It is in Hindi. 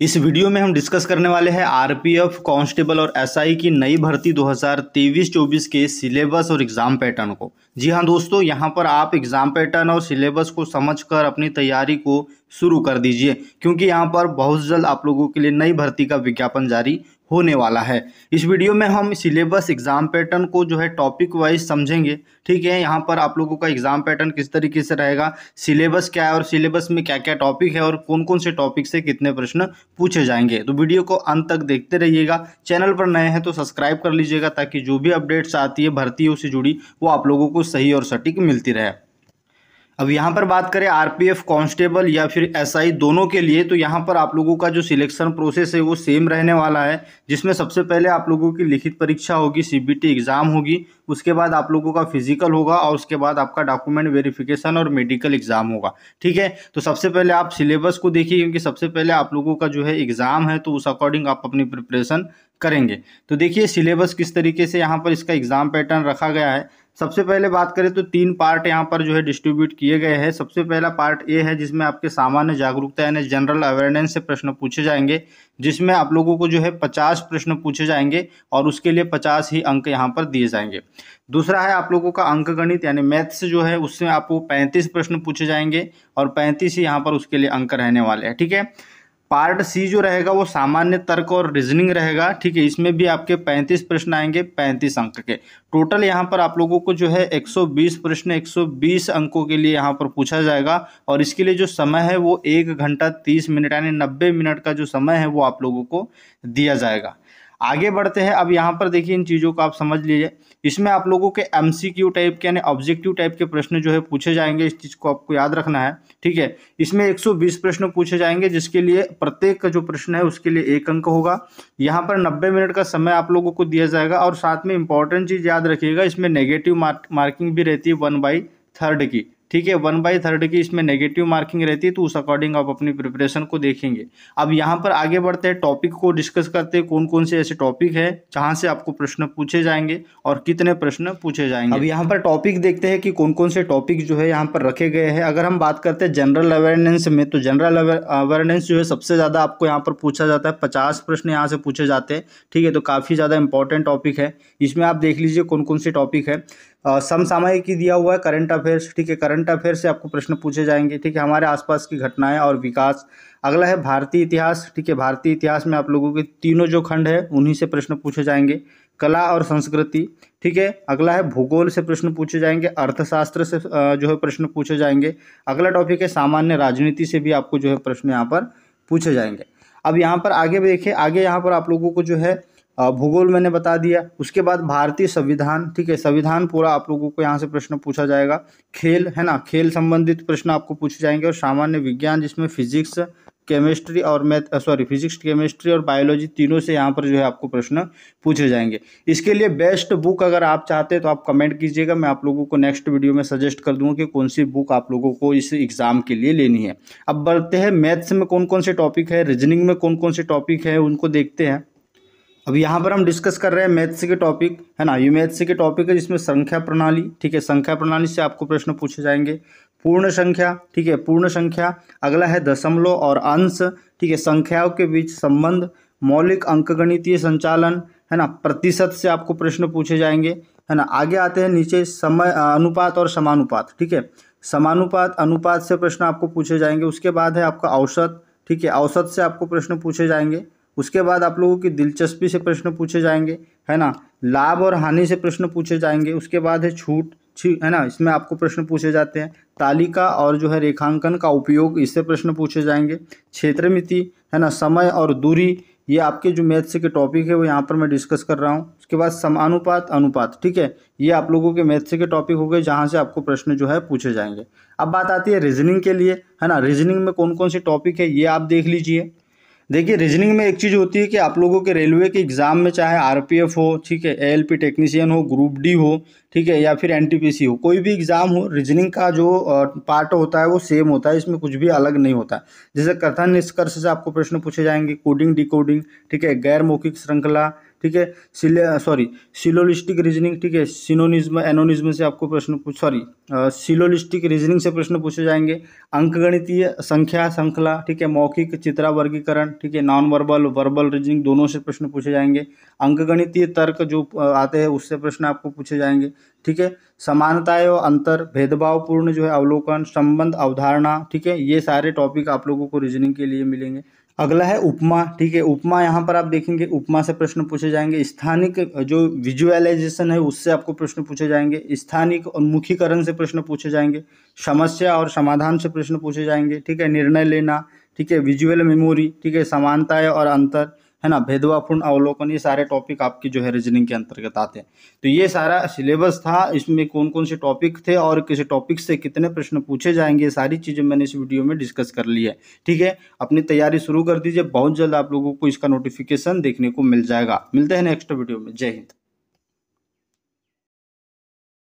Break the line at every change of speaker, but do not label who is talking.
इस वीडियो में हम डिस्कस करने वाले हैं आरपीएफ कांस्टेबल और एसआई की नई भर्ती 2023-24 के सिलेबस और एग्ज़ाम पैटर्न को। जी हाँ दोस्तों, यहाँ पर आप एग्ज़ाम पैटर्न और सिलेबस को समझकर अपनी तैयारी को शुरू कर दीजिए, क्योंकि यहाँ पर बहुत जल्द आप लोगों के लिए नई भर्ती का विज्ञापन जारी होने वाला है। इस वीडियो में हम सिलेबस एग्ज़ाम पैटर्न को जो है टॉपिक वाइज समझेंगे। ठीक है, यहाँ पर आप लोगों का एग्ज़ाम पैटर्न किस तरीके से रहेगा, सिलेबस क्या है और सिलेबस में क्या क्या टॉपिक है और कौन कौन से टॉपिक से कितने प्रश्न पूछे जाएंगे। तो वीडियो को अंत तक देखते रहिएगा। चैनल पर नए हैं तो सब्सक्राइब कर लीजिएगा, ताकि जो भी अपडेट्स आती है भर्तियों से जुड़ी वो आप लोगों को सही और सटीक मिलती रहे। अब यहाँ पर बात करें आरपीएफ कांस्टेबल या फिर एसआई दोनों के लिए, तो यहाँ पर आप लोगों का जो सिलेक्शन प्रोसेस है वो सेम रहने वाला है, जिसमें सबसे पहले आप लोगों की लिखित परीक्षा होगी, सीबीटी एग्जाम होगी, उसके बाद आप लोगों का फिजिकल होगा और उसके बाद आपका डॉक्यूमेंट वेरिफिकेशन और मेडिकल एग्जाम होगा। ठीक है, तो सबसे पहले आप सिलेबस को देखिए, क्योंकि सबसे पहले आप लोगों का जो है एग्जाम है, तो उस अकॉर्डिंग आप अपनी प्रिपरेशन करेंगे। तो देखिए सिलेबस किस तरीके से यहाँ पर इसका एग्जाम पैटर्न रखा गया है। सबसे पहले बात करें तो 3 पार्ट यहाँ पर जो है डिस्ट्रीब्यूट किए गए हैं। सबसे पहला पार्ट ए है, जिसमें आपके सामान्य जागरूकता यानी जनरल अवेयरनेस से प्रश्न पूछे जाएंगे, जिसमें आप लोगों को जो है 50 प्रश्न पूछे जाएंगे और उसके लिए 50 ही अंक यहाँ पर दिए जाएंगे। दूसरा है आप लोगों का अंक गणित यानी मैथ्स जो है, उसमें आपको 35 प्रश्न पूछे जाएंगे और 35 ही यहाँ पर उसके लिए अंक रहने वाले हैं। ठीक है, पार्ट सी जो रहेगा वो सामान्य तर्क और रीजनिंग रहेगा। ठीक है, इसमें भी आपके 35 प्रश्न आएंगे 35 अंक के। टोटल यहाँ पर आप लोगों को जो है 120 प्रश्न 120 अंकों के लिए यहाँ पर पूछा जाएगा और इसके लिए जो समय है वो 1 घंटा 30 मिनट यानी 90 मिनट का जो समय है वो आप लोगों को दिया जाएगा। आगे बढ़ते हैं। अब यहाँ पर देखिए इन चीज़ों को आप समझ लीजिए। इसमें आप लोगों के एमसीक्यू टाइप के यानी ऑब्जेक्टिव टाइप के प्रश्न जो है पूछे जाएंगे, इस चीज़ को आपको याद रखना है। ठीक है, इसमें 120 प्रश्न पूछे जाएंगे, जिसके लिए प्रत्येक का जो प्रश्न है उसके लिए 1 अंक होगा। यहाँ पर 90 मिनट का समय आप लोगों को दिया जाएगा और साथ में इंपॉर्टेंट चीज़ याद रखिएगा, इसमें नेगेटिव मार्किंग भी रहती है 1/3 की। ठीक है, 1/3 की इसमें नेगेटिव मार्किंग रहती है, तो उस अकॉर्डिंग आप अपनी प्रिपरेशन को देखेंगे। अब यहाँ पर आगे बढ़ते हैं, टॉपिक को डिस्कस करते हैं, कौन कौन से ऐसे टॉपिक है जहाँ से आपको प्रश्न पूछे जाएंगे और कितने प्रश्न पूछे जाएंगे। अब यहाँ पर टॉपिक देखते हैं कि कौन कौन से टॉपिक जो है यहाँ पर रखे गए हैं। अगर हम बात करते हैं जनरल अवेयरनेस में, तो जनरल अवेयरनेस जो है सबसे ज़्यादा आपको यहाँ पर पूछा जाता है, 50 प्रश्न यहाँ से पूछे जाते हैं। ठीक है, तो काफ़ी ज़्यादा इंपॉर्टेंट टॉपिक है। इसमें आप देख लीजिए कौन कौन से टॉपिक है। समसामयिकी दिया हुआ है, करंट अफेयर्स। ठीक है, करंट अफेयर्स से आपको प्रश्न पूछे जाएंगे। ठीक है, हमारे आसपास की घटनाएं और विकास। अगला है भारतीय इतिहास। ठीक है, भारतीय इतिहास में आप लोगों के तीनों जो खंड है उन्हीं से प्रश्न पूछे जाएंगे। कला और संस्कृति। ठीक है, अगला है भूगोल से प्रश्न पूछे जाएंगे। अर्थशास्त्र से जो है प्रश्न पूछे जाएंगे। अगला टॉपिक है सामान्य राजनीति से भी आपको जो है प्रश्न यहाँ पर पूछे जाएंगे। अब यहाँ पर आगे देखिए, आगे यहाँ पर आप लोगों को जो है भूगोल मैंने बता दिया। उसके बाद भारतीय संविधान। ठीक है, संविधान पूरा आप लोगों को यहाँ से प्रश्न पूछा जाएगा। खेल है ना, खेल संबंधित प्रश्न आपको पूछे जाएंगे और सामान्य विज्ञान, जिसमें फिजिक्स केमिस्ट्री और फिजिक्स केमिस्ट्री और बायोलॉजी तीनों से यहाँ पर जो है आपको प्रश्न पूछे जाएंगे। इसके लिए बेस्ट बुक अगर आप चाहते हैं तो आप कमेंट कीजिएगा, मैं आप लोगों को नेक्स्ट वीडियो में सजेस्ट कर दूंगा कि कौन सी बुक आप लोगों को इस एग्जाम के लिए लेनी है। अब बढ़ते हैं मैथ्स में कौन कौन से टॉपिक है, रीजनिंग में कौन कौन से टॉपिक है, उनको देखते हैं। अब यहाँ पर हम डिस्कस कर रहे हैं मैथ्स के टॉपिक, है ना। ये मैथ्स के टॉपिक है जिसमें संख्या प्रणाली। ठीक है, संख्या प्रणाली से आपको प्रश्न पूछे जाएंगे। पूर्ण संख्या। ठीक है, पूर्ण संख्या। अगला है दशमलव और अंश। ठीक है, संख्याओं के बीच संबंध। मौलिक अंकगणितीय संचालन, है ना। प्रतिशत से आपको प्रश्न पूछे जाएंगे, है ना। आगे आते हैं नीचे, समय अनुपात और समानुपात। ठीक है, समानुपात अनुपात से प्रश्न आपको पूछे जाएंगे। उसके बाद है आपका औसत। ठीक है, औसत से आपको प्रश्न पूछे जाएंगे। उसके बाद आप लोगों की दिलचस्पी से प्रश्न पूछे जाएंगे, है ना। लाभ और हानि से प्रश्न पूछे जाएंगे। उसके बाद है छूट, है ना, इसमें आपको प्रश्न पूछे जाते हैं। तालिका और जो है रेखांकन का उपयोग, इससे प्रश्न पूछे जाएंगे। क्षेत्रमिति, है ना, समय और दूरी, ये आपके जो मैथ्स के टॉपिक है वो यहाँ पर मैं डिस्कस कर रहा हूँ। उसके बाद समानुपात अनुपात। ठीक है, ये आप लोगों के मैथ्स के टॉपिक हो गए जहाँ से आपको प्रश्न जो है पूछे जाएंगे। अब बात आती है रीजनिंग के लिए, है ना। रीजनिंग में कौन कौन से टॉपिक है ये आप देख लीजिए। देखिए रीजनिंग में एक चीज़ होती है कि आप लोगों के रेलवे के एग्ज़ाम में चाहे आरपीएफ हो, ठीक है, एएलपी टेक्नीशियन हो, ग्रुप डी हो, ठीक है, या फिर एनटीपीसी हो, कोई भी एग्जाम हो, रीजनिंग का जो पार्ट होता है वो सेम होता है, इसमें कुछ भी अलग नहीं होता। जैसे कथन निष्कर्ष से आपको प्रश्न पूछे जाएंगे, कोडिंग डिकोडिंग, ठीक है, गैर मौखिक श्रृंखला, ठीक है, सिलोलिस्टिक रीजनिंग, ठीक है, सिनोनिज्म एनोनिज्म से आपको प्रश्न सिलोलिस्टिक रीजनिंग से प्रश्न पूछे जाएंगे, अंकगणितीय संख्या श्रृंखला, ठीक है, मौखिक चित्रा वर्गीकरण, ठीक है, नॉन वर्बल वर्बल रीजनिंग दोनों से प्रश्न पूछे जाएंगे, अंकगणितीय तर्क जो आते हैं उससे प्रश्न आपको पूछे जाएंगे, ठीक है, समानताएं और अंतर, भेदभावपूर्ण जो है अवलोकन, संबंध, अवधारणा, ठीक है, ये सारे टॉपिक आप लोगों को रीजनिंग के लिए मिलेंगे। अगला है उपमा, ठीक है, उपमा यहाँ पर आप देखेंगे उपमा से प्रश्न पूछे जाएंगे, स्थानिक जो विजुअलाइजेशन है उससे आपको प्रश्न पूछे जाएंगे, स्थानिक उन्मुखीकरण से प्रश्न पूछे जाएंगे, समस्या और समाधान से प्रश्न पूछे जाएंगे, ठीक है, निर्णय लेना, ठीक है, विजुअल मेमोरी, ठीक है, समानताएं और अंतर, है ना, भेदभावपूर्ण अवलोकन, ये सारे टॉपिक आपकी जो है रीजनिंग के अंतर्गत आते हैं। तो ये सारा सिलेबस था, इसमें कौन कौन से टॉपिक थे और किसी टॉपिक से कितने प्रश्न पूछे जाएंगे, सारी चीज़ें मैंने इस वीडियो में डिस्कस कर ली है। ठीक है, अपनी तैयारी शुरू कर दीजिए, बहुत जल्द आप लोगों को इसका नोटिफिकेशन देखने को मिल जाएगा। मिलते हैं नेक्स्ट वीडियो में। जय हिंद।